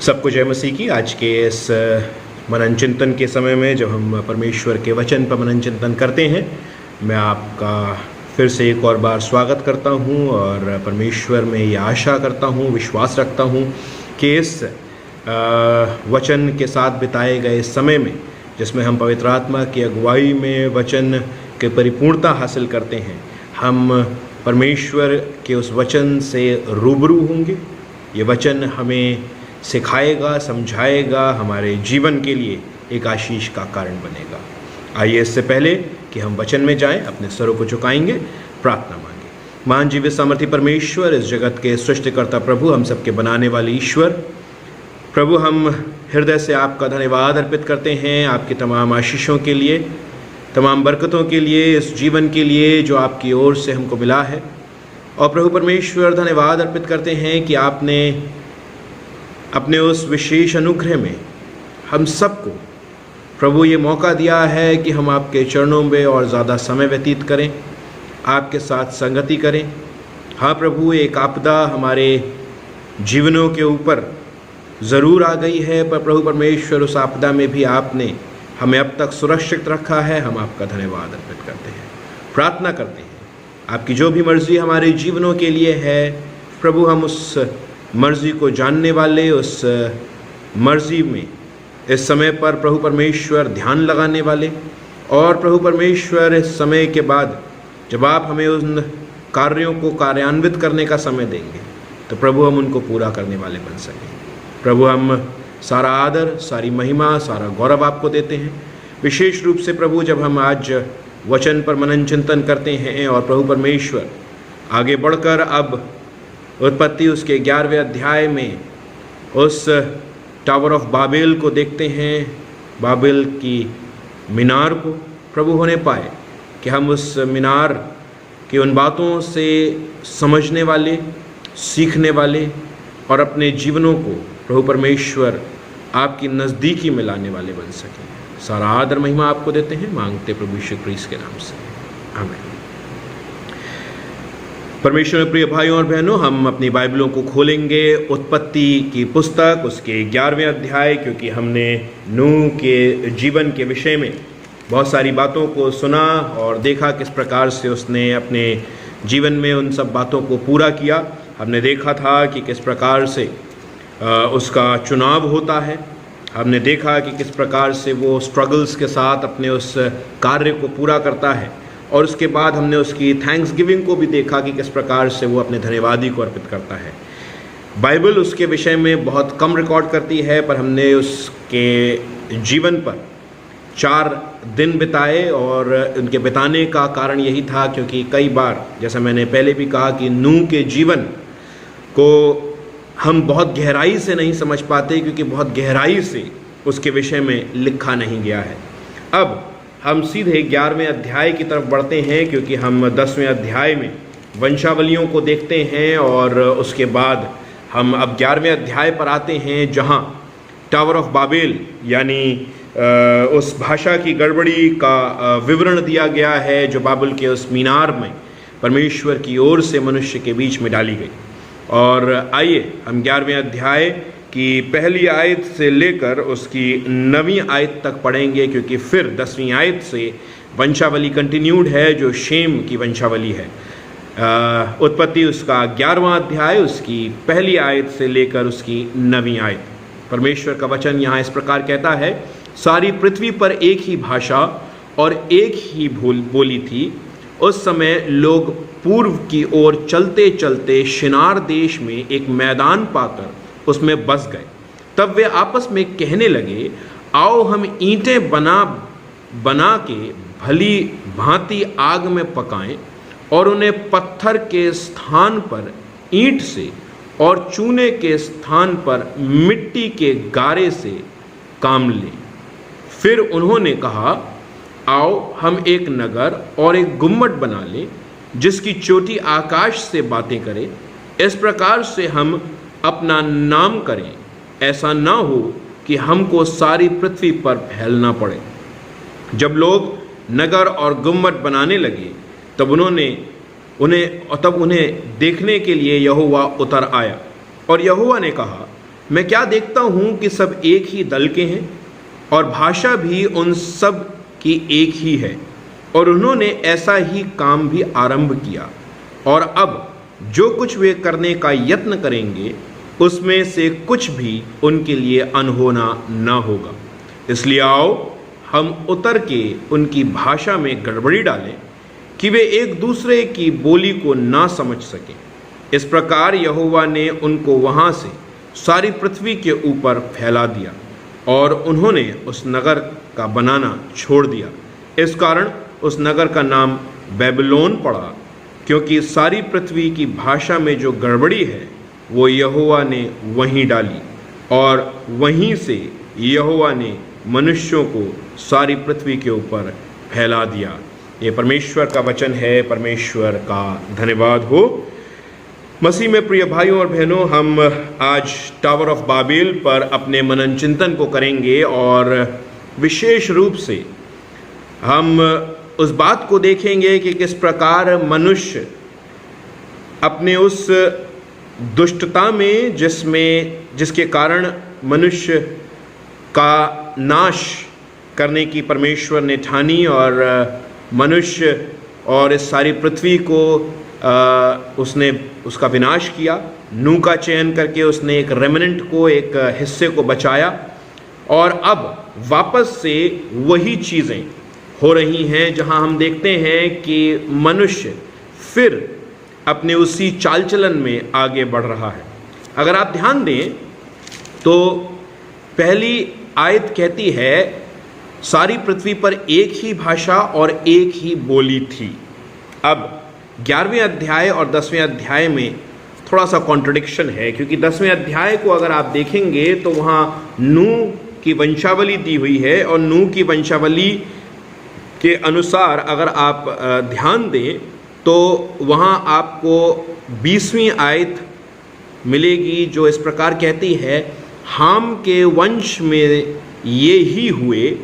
सबको जय मसीह की। आज के इस मनन चिंतन के समय में जब हम परमेश्वर के वचन पर मनन चिंतन करते हैं, मैं आपका फिर से एक और बार स्वागत करता हूं और परमेश्वर में ये आशा करता हूं, विश्वास रखता हूं कि इस वचन के साथ बिताए गए समय में, जिसमें हम पवित्र आत्मा की अगुवाई में वचन के परिपूर्णता हासिल करते हैं, हम परमेश्वर के उस वचन से रूबरू होंगे। ये वचन हमें सिखाएगा, समझाएगा, हमारे जीवन के लिए एक आशीष का कारण बनेगा। आइए इससे पहले कि हम वचन में जाएं, अपने सरों को झुकाएंगे, प्रार्थना मांगे। महान जीवित सामर्थी परमेश्वर, इस जगत के सृष्टिकर्ता प्रभु, हम सबके बनाने वाले ईश्वर प्रभु, हम हृदय से आपका धन्यवाद अर्पित करते हैं आपकी तमाम आशीषों के लिए, तमाम बरकतों के लिए, इस जीवन के लिए जो आपकी ओर से हमको मिला है। और प्रभु परमेश्वर, धन्यवाद अर्पित करते हैं कि आपने अपने उस विशेष अनुग्रह में हम सबको प्रभु ये मौका दिया है कि हम आपके चरणों में और ज़्यादा समय व्यतीत करें, आपके साथ संगति करें। हाँ प्रभु, एक आपदा हमारे जीवनों के ऊपर ज़रूर आ गई है, पर प्रभु परमेश्वर, उस आपदा में भी आपने हमें अब तक सुरक्षित रखा है। हम आपका धन्यवाद अर्पित करते हैं, प्रार्थना करते हैं आपकी जो भी मर्ज़ी हमारे जीवनों के लिए है प्रभु, हम उस मर्ज़ी को जानने वाले, उस मर्ज़ी में इस समय पर प्रभु परमेश्वर ध्यान लगाने वाले, और प्रभु परमेश्वर इस समय के बाद जब आप हमें उन कार्यों को कार्यान्वित करने का समय देंगे तो प्रभु हम उनको पूरा करने वाले बन सकें। प्रभु, हम सारा आदर, सारी महिमा, सारा गौरव आपको देते हैं। विशेष रूप से प्रभु, जब हम आज वचन पर मनन चिंतन करते हैं और प्रभु परमेश्वर आगे बढ़कर अब उत्पत्ति उसके 11वें अध्याय में उस टावर ऑफ बाबेल को देखते हैं, बाबेल की मीनार को प्रभु होने पाए कि हम उस मीनार की उन बातों से समझने वाले, सीखने वाले और अपने जीवनों को प्रभु परमेश्वर आपकी नज़दीकी में लाने वाले बन सकें। सारा आदर महिमा आपको देते हैं, मांगते प्रभु यीशु क्रिस्त के नाम से, आमीन। परमेश्वर में प्रिय भाइयों और बहनों, हम अपनी बाइबलों को खोलेंगे उत्पत्ति की पुस्तक, उसके 11वें अध्याय, क्योंकि हमने नूह के जीवन के विषय में बहुत सारी बातों को सुना और देखा किस प्रकार से उसने अपने जीवन में उन सब बातों को पूरा किया। हमने देखा था कि किस प्रकार से उसका चुनाव होता है, हमने देखा कि किस प्रकार से वो स्ट्रगल्स के साथ अपने उस कार्य को पूरा करता है, और उसके बाद हमने उसकी थैंक्स गिविंग को भी देखा कि किस प्रकार से वो अपने धन्यवादी को अर्पित करता है। बाइबल उसके विषय में बहुत कम रिकॉर्ड करती है, पर हमने उसके जीवन पर 4 दिन बिताए, और उनके बिताने का कारण यही था क्योंकि कई बार, जैसा मैंने पहले भी कहा, कि नूह के जीवन को हम बहुत गहराई से नहीं समझ पाते क्योंकि बहुत गहराई से उसके विषय में लिखा नहीं गया है। अब हम सीधे 11वें अध्याय की तरफ बढ़ते हैं, क्योंकि हम 10वें अध्याय में वंशावलियों को देखते हैं, और उसके बाद हम अब 11वें अध्याय पर आते हैं, जहां टावर ऑफ बाबेल यानी उस भाषा की गड़बड़ी का विवरण दिया गया है जो बाबुल के उस मीनार में परमेश्वर की ओर से मनुष्य के बीच में डाली गई। और आइए हम 11वें अध्याय की पहली आयत से लेकर उसकी 9वीं आयत तक पढ़ेंगे, क्योंकि फिर 10वीं आयत से वंशावली कंटिन्यूड है जो शेम की वंशावली है। उत्पत्ति उसका 11वां अध्याय, उसकी पहली आयत से लेकर उसकी 9वीं आयत। परमेश्वर का वचन यहाँ इस प्रकार कहता है, सारी पृथ्वी पर एक ही भाषा और एक ही बोली थी। उस समय लोग पूर्व की ओर चलते चलते शिनार देश में एक मैदान पाकर उसमें बस गए। तब वे आपस में कहने लगे, आओ हम ईंटें बना के भली भांति आग में पकाएं और उन्हें पत्थर के स्थान पर ईंट से और चूने के स्थान पर मिट्टी के गारे से काम लें। फिर उन्होंने कहा, आओ हम एक नगर और एक गुम्मट बना लें जिसकी चोटी आकाश से बातें करे। इस प्रकार से हम अपना नाम करें, ऐसा ना हो कि हमको सारी पृथ्वी पर फैलना पड़े। जब लोग नगर और गुम्मट बनाने लगे तब उन्हें देखने के लिए यहोवा उतर आया, और यहोवा ने कहा, मैं क्या देखता हूँ कि सब एक ही दल के हैं और भाषा भी उन सब की एक ही है, और उन्होंने ऐसा ही काम भी आरंभ किया, और अब जो कुछ वे करने का यत्न करेंगे उसमें से कुछ भी उनके लिए अनहोना न होगा। इसलिए आओ हम उतर के उनकी भाषा में गड़बड़ी डालें कि वे एक दूसरे की बोली को ना समझ सकें। इस प्रकार यहोवा ने उनको वहाँ से सारी पृथ्वी के ऊपर फैला दिया, और उन्होंने उस नगर का बनाना छोड़ दिया। इस कारण उस नगर का नाम बेबीलोन पड़ा, क्योंकि सारी पृथ्वी की भाषा में जो गड़बड़ी है वो यहोवा ने वहीं डाली, और वहीं से यहोवा ने मनुष्यों को सारी पृथ्वी के ऊपर फैला दिया। ये परमेश्वर का वचन है। परमेश्वर का धन्यवाद हो। मसीह में प्रिय भाइयों और बहनों, हम आज टावर ऑफ बाबेल पर अपने मनन चिंतन को करेंगे, और विशेष रूप से हम उस बात को देखेंगे कि किस प्रकार मनुष्य अपने उस दुष्टता में जिसके कारण मनुष्य का नाश करने की परमेश्वर ने ठानी, और मनुष्य और इस सारी पृथ्वी को उसने उसका विनाश किया। नूह का चयन करके उसने एक रेमिनेंट को, एक हिस्से को बचाया, और अब वापस से वही चीज़ें हो रही हैं जहां हम देखते हैं कि मनुष्य फिर अपने उसी चाल चलन में आगे बढ़ रहा है। अगर आप ध्यान दें तो पहली आयत कहती है सारी पृथ्वी पर एक ही भाषा और एक ही बोली थी। अब 11वें अध्याय और 10वें अध्याय में थोड़ा सा कॉन्ट्रडिक्शन है, क्योंकि 10वें अध्याय को अगर आप देखेंगे तो वहाँ नूह की वंशावली दी हुई है, और नूह की वंशावली के अनुसार अगर आप ध्यान दें तो वहाँ आपको 20वीं आयत मिलेगी जो इस प्रकार कहती है, हाम के वंश में ये ही हुए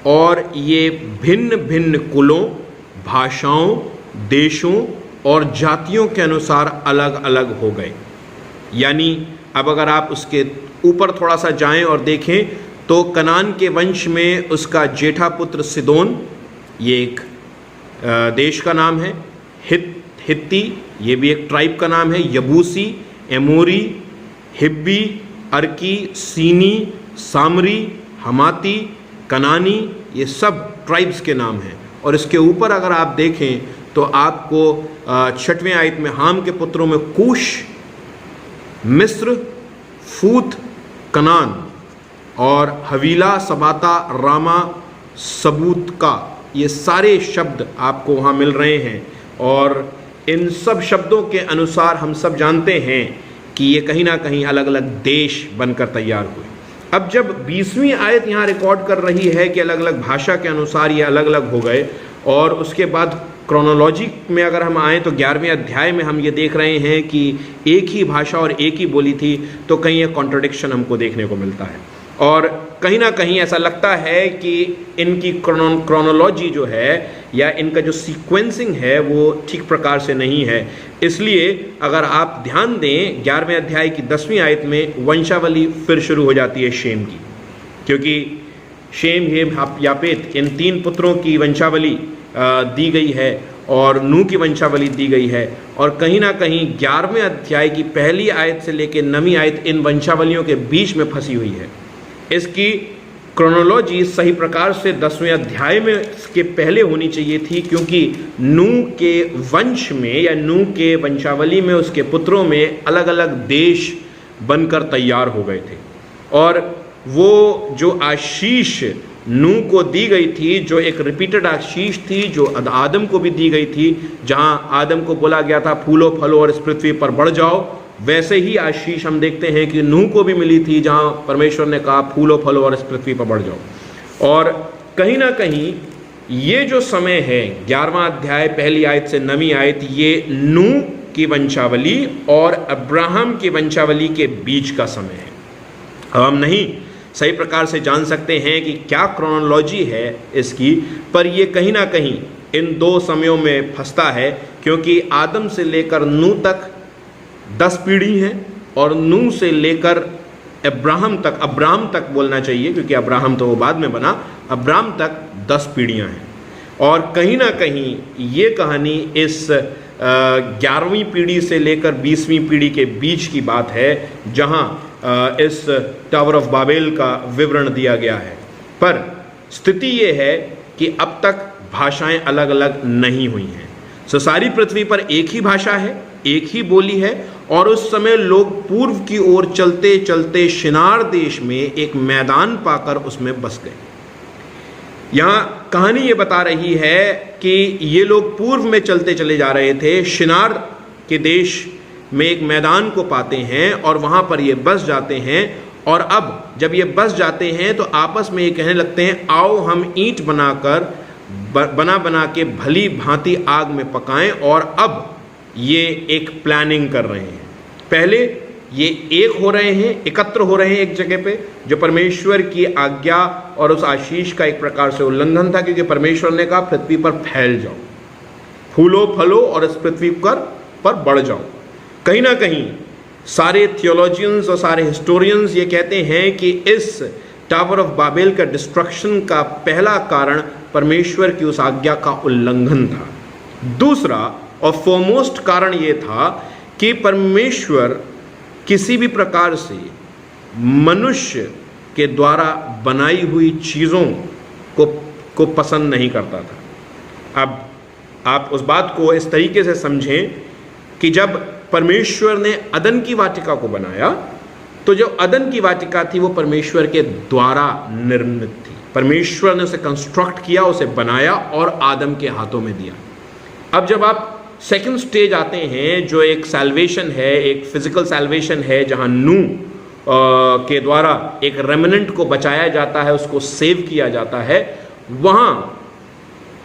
और ये भिन्न भिन्न कुलों, भाषाओं, देशों और जातियों के अनुसार अलग अलग हो गए। यानी अब अगर आप उसके ऊपर थोड़ा सा जाएं और देखें तो कनान के वंश में उसका जेठा पुत्र सिदोन, ये एक देश का नाम है। हित्ती, ये भी एक ट्राइब का नाम है। यबूसी, एमोरी, हिब्बी, अर्की, सीनी, सामरी, हमाती, कनानी, ये सब ट्राइब्स के नाम हैं। और इसके ऊपर अगर आप देखें तो आपको 6वें आयत में हाम के पुत्रों में कूश, मिस्र, फूत, कनान और हवीला, सबाता, रामा, सबूत का, ये सारे शब्द आपको वहाँ मिल रहे हैं। और इन सब शब्दों के अनुसार हम सब जानते हैं कि ये कहीं ना कहीं अलग अलग देश बनकर तैयार हुए। अब जब 20वीं आयत यहाँ रिकॉर्ड कर रही है कि अलग अलग भाषा के अनुसार ये अलग अलग हो गए, और उसके बाद क्रोनोलॉजी में अगर हम आएँ तो 11वें अध्याय में हम ये देख रहे हैं कि एक ही भाषा और एक ही बोली थी, तो कहीं एक कॉन्ट्रडिक्शन हमको देखने को मिलता है। और कहीं ना कहीं ऐसा लगता है कि इनकी क्रोनोलॉजी जो है या इनका जो सीक्वेंसिंग है वो ठीक प्रकार से नहीं है। इसलिए अगर आप ध्यान दें 11वें अध्याय की 10वीं आयत में वंशावली फिर शुरू हो जाती है शेम की, क्योंकि शेम, हेम, यापेत, इन 3 पुत्रों की वंशावली दी गई है और नूह की वंशावली दी गई है। और कहीं ना कहीं 11वें अध्याय की पहली आयत से लेकर 9वीं आयत इन वंशावलियों के बीच में फंसी हुई है। इसकी क्रोनोलॉजी सही प्रकार से 10वें अध्याय में इसके पहले होनी चाहिए थी, क्योंकि नूह के वंश में या नूह के वंशावली में उसके पुत्रों में अलग अलग देश बनकर तैयार हो गए थे। और वो जो आशीष नूह को दी गई थी, जो एक रिपीटेड आशीष थी, जो आदम को भी दी गई थी, जहाँ आदम को बोला गया था फूलो फलो और इस पृथ्वी पर बढ़ जाओ, वैसे ही आशीष हम देखते हैं कि नूह को भी मिली थी, जहाँ परमेश्वर ने कहा फूलो फलो और इस पृथ्वी पर बढ़ जाओ। और कहीं ना कहीं ये जो समय है 11वां अध्याय पहली आयत से 9वीं आयत, ये नूह की वंशावली और अब्राहम की वंशावली के बीच का समय है। अब हम नहीं सही प्रकार से जान सकते हैं कि क्या क्रोनोलॉजी है इसकी, पर ये कहीं ना कहीं इन 2 समयों में फंसता है, क्योंकि आदम से लेकर नूह तक 10 पीढ़ी हैं और नूह से लेकर अब्राहम तक बोलना चाहिए, क्योंकि अब्राहम तो वो बाद में बना, अब्राहम तक 10 पीढ़ियां हैं। और कहीं ना कहीं ये कहानी इस 11वीं पीढ़ी से लेकर 20वीं पीढ़ी के बीच की बात है, जहां इस टावर ऑफ बाबेल का विवरण दिया गया है। पर स्थिति ये है कि अब तक भाषाएं अलग अलग नहीं हुई हैं। सो सारी पृथ्वी पर एक ही भाषा है, एक ही बोली है, और उस समय लोग पूर्व की ओर चलते चलते शिनार देश में एक मैदान पाकर उसमें बस गए। यहाँ कहानी ये बता रही है कि ये लोग पूर्व में चलते चले जा रहे थे, शिनार के देश में एक मैदान को पाते हैं और वहाँ पर ये बस जाते हैं। और अब जब ये बस जाते हैं तो आपस में ये कहने लगते हैं, आओ हम ईंट बनाकर बना के भली भांति आग में पकाएं। और अब ये एक प्लानिंग कर रहे हैं। पहले ये एक हो रहे हैं, एकत्र हो रहे हैं एक जगह पे, जो परमेश्वर की आज्ञा और उस आशीष का एक प्रकार से उल्लंघन था, क्योंकि परमेश्वर ने कहा पृथ्वी पर फैल जाओ, फूलो फलो और इस पृथ्वी पर बढ़ जाओ। कहीं ना कहीं सारे थियोलॉजियंस और सारे हिस्टोरियंस ये कहते हैं कि इस टावर ऑफ बाबेल का डिस्ट्रक्शन का पहला कारण परमेश्वर की उस आज्ञा का उल्लंघन था। दूसरा और फोरमोस्ट कारण ये था कि परमेश्वर किसी भी प्रकार से मनुष्य के द्वारा बनाई हुई चीज़ों को पसंद नहीं करता था। अब आप उस बात को इस तरीके से समझें कि जब परमेश्वर ने अदन की वाटिका को बनाया, तो जो अदन की वाटिका थी वो परमेश्वर के द्वारा निर्मित थी। परमेश्वर ने उसे कंस्ट्रक्ट किया, उसे बनाया और आदम के हाथों में दिया। अब जब आप सेकंड स्टेज आते हैं, जो एक सैल्वेशन है, एक फिजिकल सैल्वेशन है, जहां नूह के द्वारा एक रेमिनेंट को बचाया जाता है, उसको सेव किया जाता है, वहां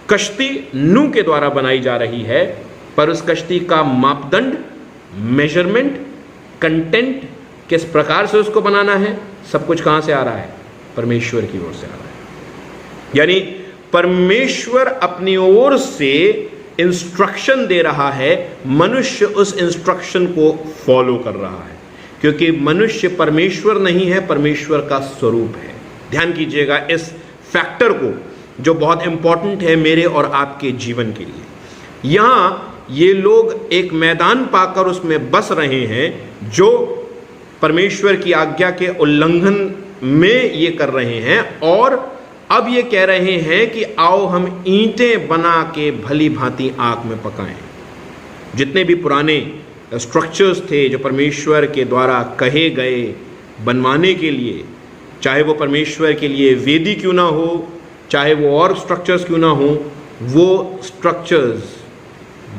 कश्ती नूह के द्वारा बनाई जा रही है। पर उस कश्ती का मापदंड, मेजरमेंट, कंटेंट, किस प्रकार से उसको बनाना है, सब कुछ कहां से आ रहा है? परमेश्वर की ओर से आ रहा है। यानी परमेश्वर अपनी ओर से इंस्ट्रक्शन दे रहा है, मनुष्य उस इंस्ट्रक्शन को फॉलो कर रहा है, क्योंकि मनुष्य परमेश्वर नहीं है, परमेश्वर का स्वरूप है। ध्यान कीजिएगा इस फैक्टर को, जो बहुत इंपॉर्टेंट है मेरे और आपके जीवन के लिए। यहां ये लोग एक मैदान पाकर उसमें बस रहे हैं, जो परमेश्वर की आज्ञा के उल्लंघन में ये कर रहे हैं, और अब ये कह रहे हैं कि आओ हम ईंटें बना के भली भांति आग में पकाएं। जितने भी पुराने स्ट्रक्चर्स थे जो परमेश्वर के द्वारा कहे गए बनवाने के लिए, चाहे वो परमेश्वर के लिए वेदी क्यों ना हो, चाहे वो और स्ट्रक्चर्स क्यों ना हो, वो स्ट्रक्चर्स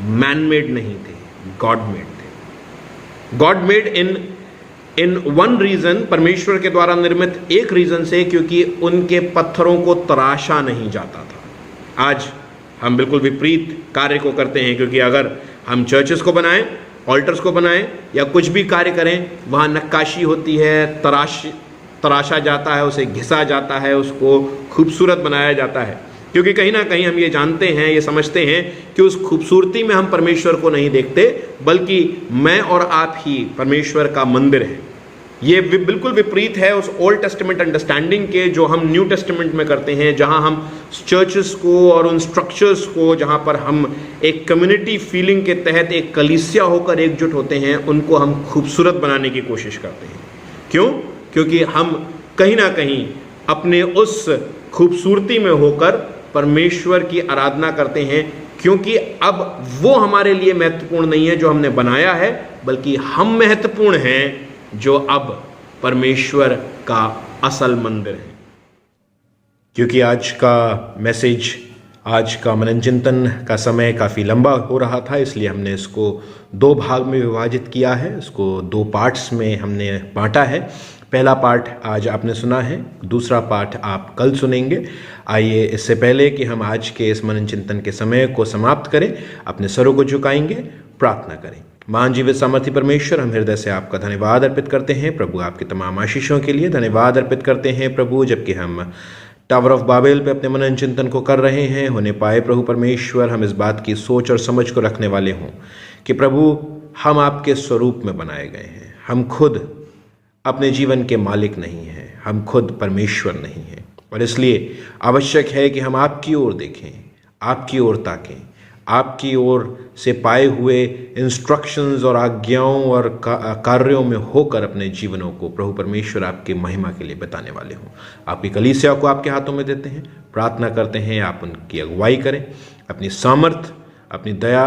मैन मेड नहीं थे, गॉड मेड थे। God made in one reason, परमेश्वर के द्वारा निर्मित एक रीज़न से, क्योंकि उनके पत्थरों को तराशा नहीं जाता था। आज हम बिल्कुल विपरीत कार्य को करते हैं, क्योंकि अगर हम चर्चेस को बनाएं, ऑल्टर्स को बनाएं या कुछ भी कार्य करें, वहाँ नक्काशी होती है, तराशा जाता है, उसे घिसा जाता है, उसको खूबसूरत बनाया जाता है, क्योंकि कहीं ना कहीं हम ये जानते हैं, ये समझते हैं कि उस खूबसूरती में हम परमेश्वर को नहीं देखते, बल्कि मैं और आप ही परमेश्वर का मंदिर है। ये बिल्कुल विपरीत है उस ओल्ड टेस्टामेंट अंडरस्टैंडिंग के जो हम न्यू टेस्टामेंट में करते हैं, जहां हम चर्चेस को और उन स्ट्रक्चर्स को, जहां पर हम एक कम्युनिटी फीलिंग के तहत एक कलीसिया होकर एकजुट होते हैं, उनको हम खूबसूरत बनाने की कोशिश करते हैं। क्यों? क्योंकि हम कहीं ना कहीं अपने उस खूबसूरती में होकर परमेश्वर की आराधना करते हैं, क्योंकि अब वो हमारे लिए महत्वपूर्ण नहीं है जो हमने बनाया है, बल्कि हम महत्वपूर्ण हैं जो अब परमेश्वर का असल मंदिर है। क्योंकि आज का मैसेज, आज का मनन चिंतन का समय काफ़ी लंबा हो रहा था, इसलिए हमने इसको 2 भाग में विभाजित किया है, इसको 2 पार्ट्स में हमने बांटा है। पहला पार्ट आज आपने सुना है, दूसरा पार्ट आप कल सुनेंगे। आइए इससे पहले कि हम आज के इस मनन चिंतन के समय को समाप्त करें, अपने सरों को झुकाएंगे, प्रार्थना करें। महान जीवित सामर्थी परमेश्वर, हम हृदय से आपका धन्यवाद अर्पित करते हैं प्रभु, आपकी तमाम आशीषों के लिए धन्यवाद अर्पित करते हैं प्रभु। जबकि हम टावर ऑफ बाबेल पे अपने मनन चिंतन को कर रहे हैं, होने पाए प्रभु परमेश्वर हम इस बात की सोच और समझ को रखने वाले हों कि प्रभु हम आपके स्वरूप में बनाए गए हैं, हम खुद अपने जीवन के मालिक नहीं हैं, हम खुद परमेश्वर नहीं हैं, और इसलिए आवश्यक है कि हम आपकी ओर देखें, आपकी ओर ताकें, आपकी ओर से पाए हुए इंस्ट्रक्शंस और आज्ञाओं और कार्यों में होकर अपने जीवनों को प्रभु परमेश्वर आपकी महिमा के लिए बताने वाले हों। आपकी कलीसिया को आपके हाथों में देते हैं, प्रार्थना करते हैं आप उनकी अगुवाई करें, अपनी सामर्थ, अपनी दया,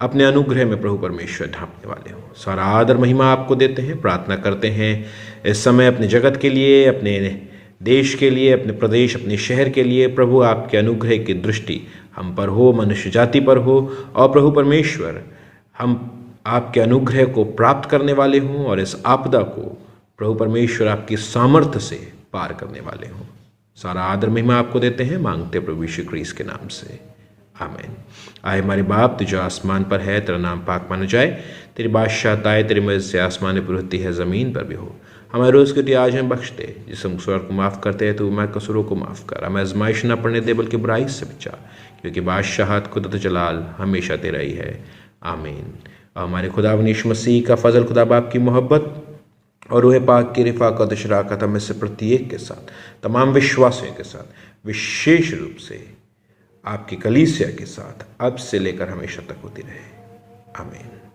अपने अनुग्रह में प्रभु परमेश्वर ढांपने वाले हों। सारा आदर महिमा आपको देते हैं, प्रार्थना करते हैं इस समय अपने जगत के लिए, अपने देश के लिए, अपने प्रदेश, अपने शहर के लिए। प्रभु आपके अनुग्रह की दृष्टि हम पर हो, मनुष्य जाति पर हो, और प्रभु परमेश्वर हम आपके अनुग्रह को प्राप्त करने वाले हों और इस आपदा को प्रभु परमेश्वर आपकी सामर्थ्य से पार करने वाले हों। सारा आदर महिमा आपको देते हैं, मांगते प्रभु यीशु क्रीस्त के नाम से, आमीन। आए हमारे बाप, तू जो आसमान पर है, तेरा नाम पाक माना जाए, तेरी बादशाहत आए, तेरी मर्जी से आसमान पर होती है, ज़मीन पर भी हो। हमारे रोज़ की रोटी आज हमें बख्श दे, जिस हम स्वर को माफ़ करते हैं तो हमारे कसूरों को माफ़ कर, हमें आजमाइश न पड़ने दे बल्कि बुराई से बचा, क्योंकि बादशाहत, कुदरत, जलाल हमेशा तेरा ही है, आमीन। और हमारे खुदावंद यीशु मसीह का फजल, खुदा बाप की मोहब्बत और रूह पाक की रिफ़ाक़त, शराकत हमें से प्रत्येक के साथ, तमाम विश्वासियों के साथ, विशेष रूप से आपकी कलीसिया के साथ अब से लेकर हमेशा तक होती रहे, आमीन।